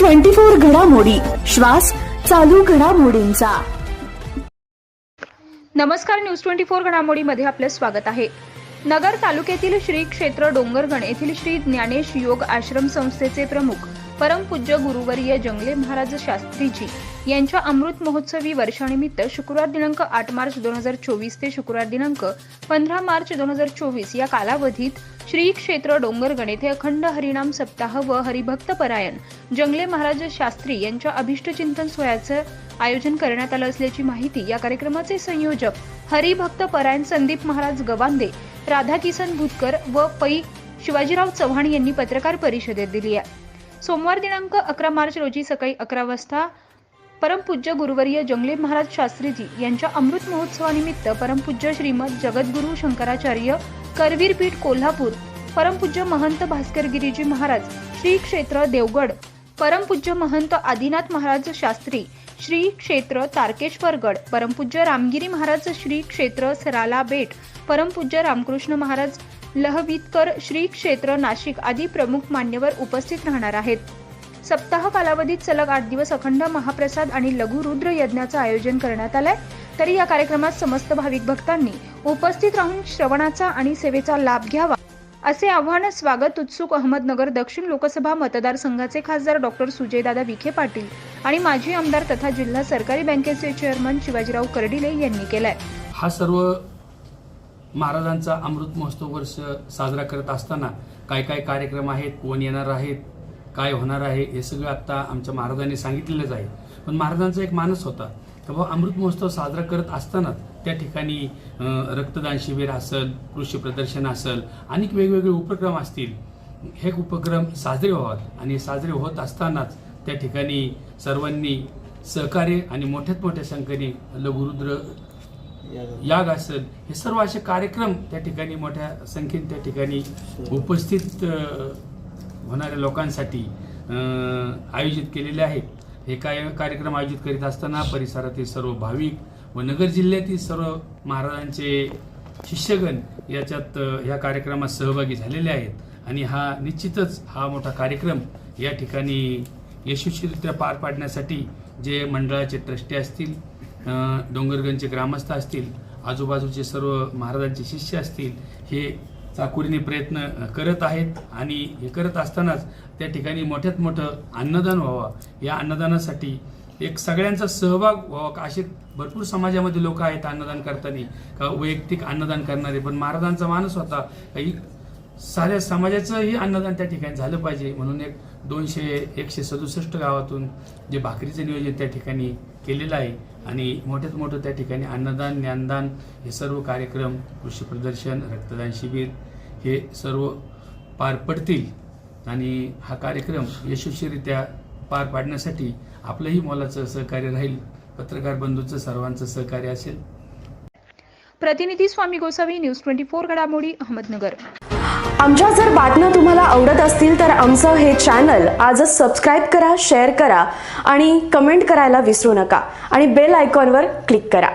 24 घडामोडी, श्वास चालू घडामोडींचा। नमस्कार, न्यूज 24 घडामोडीमध्ये आपले स्वागत आहे। नगर तालुक्यातील श्री क्षेत्र डोंगरगण येथील श्री ज्ञानेश योग आश्रम संस्थेचे प्रमुख परमपूज्य गुरुवर्य जंगले महाराज शास्त्रीजी यांच्या अमृत महोत्सवी वर्षानिमित्त शुक्रवार दिनांक 8 मार्च 2024 ते शुक्रवार दिनांक 15 मार्च 2024 या कालावधीत श्री क्षेत्र डोंगरगण येथे अखंड हरिनाम सप्ताह व हरिभक्त परायण जंगले महाराज शास्त्री यांच्या अभिष्ट चिंतन सोहळ्याचे आयोजन करण्यात आले असल्याची माहिती या कार्यक्रमाचे संयोजक हरिभक्त परायण संदीप महाराज गवांदे, राधाकिसन भूतकर व पै शिवाजीराव चव्हाण यांनी पत्रकार परिषदेत दिली आहे। सोमवार दिनांक 11 मार्च रोजी सकाळी 11 वाजता परमपूज्य गुरुवर्य जंगले महाराज शास्त्रीजी यांच्या अमृत महोत्सवानिमित्त परमपूज्य श्रीमद जगद्गुरु शंकराचार्य करवीर पीठ कोल्हापूर, परमपूज्य महंत भास्कर गिरीजी महाराज श्री क्षेत्र देवगड, परमपूज्य महंत आदिनाथ महाराज शास्त्री श्री क्षेत्र तारकेश्वरगड, परमपूज्य रामगिरी महाराज श्री क्षेत्र सराला बेट, परमपूज्य रामकृष्ण महाराज लहवीतकर श्री क्षेत्र नाशिक आदी प्रमुख मान्यवर उपस्थित राहणार आहेत। सप्ताह कालावधीत सलग 8 दिवस अखंड महाप्रसाद आणि लघु रुद्र यज्ञाचे आयोजन करण्यात आले। तरी या कार्यक्रमात समस्त भाविक भक्तांनी उपस्थित राहून श्रवणाचा आणि सेवेचा लाभ घ्यावा असे आवाहन स्वागत उत्सुक अहमदनगर दक्षिण लोकसभा मतदारसंघाचे खासदार डॉक्टर सुजयदादा विखे पाटील आणि माजी आमदार तथा जिल्हा सहकारी बँकेचे चेअरमन शिवाजीराव कर्डिले यांनी केलाय। हा सर्व महाराजांचा अमृत महोत्सव वर्ष साजरा करत असताना काय काय कार्यक्रम आहेत, कोण येणार आहेत, काय होणार आहे हे सगळं आता आमच्या महाराजांनी सांगितलेलंच आहे। पण महाराजांचा एक मानस होता की बाबा अमृत महोत्सव साजरा करत असताना त्या ठिकाणी रक्तदान शिबिर असेल, कृषी प्रदर्शन असेल, अनेक वेगवेगळे उपक्रम असतील, हे उपक्रम साजरे व्हावेत आणि साजरे होत असतानाच त्या ठिकाणी सर्वांनी सहकार्य आणि मोठ्यात मोठ्या संख्येने लघुरुद्र याग असेल, हे सर्व असे कार्यक्रम त्या ठिकाणी मोठ्या संख्येने त्या ठिकाणी उपस्थित होणाऱ्या लोकांसाठी आयोजित केलेले आहेत। हे कार्यक्रम आयोजित करीत असताना परिसरातील सर्व भाविक व नगर जिल्ह्यातील सर्व महाराजांचे शिष्यगण याच्यात या कार्यक्रमात सहभागी झालेले आहेत आणि हा निश्चितच हा मोठा कार्यक्रम या ठिकाणी यशस्वीरित्या पार पाडण्यासाठी जे मंडळाचे ट्रस्टी असतील, डोंगरगणचे ग्रामस्थ असतील, आजूबाजूचे सर्व महाराजांचे शिष्य असतील, हे चाकोरीने प्रयत्न करत आहेत आणि हे करत असतानाच त्या ठिकाणी मोठ्यात मोठं अन्नदान व्हावं, या अन्नदानासाठी एक सगळ्यांचा सहभाग व्हावा। असे भरपूर समाजामध्ये लोक आहेत अन्नदान करताना का वैयक्तिक अन्नदान करणारे, पण महाराजांचा मानस होता काही साऱ्या समाजाचंही अन्नदान त्या ठिकाणी झालं पाहिजे, म्हणून एक 167 गावातून जे भाकरीचं नियोजन त्या ठिकाणी केलेलं आहे आणि मोठ्यात मोठं त्या ठिकाणी अन्नदान, ज्ञानदान हे सर्व कार्यक्रम, कृषी प्रदर्शन, रक्तदान शिबिर हे सर्व पार पडतील आणि हा कार्यक्रम यशस्वीरित्या पार पाडण्यासाठी आपलंही मोलाचं सहकार्य राहील, पत्रकार बंधूंचं सर्वांचं सहकार्य असेल। प्रतिनिधी स्वामी गोसावी, न्यूज 24 घडामोडी, अहमदनगर। आमच्या जर बातम्या तुम्हाला आवडत असतील तर आमचं हे चॅनल आजच सबस्क्राइब करा, शेअर करा आणि कमेंट करायला विसरू नका आणि बेल आयकॉनवर क्लिक करा।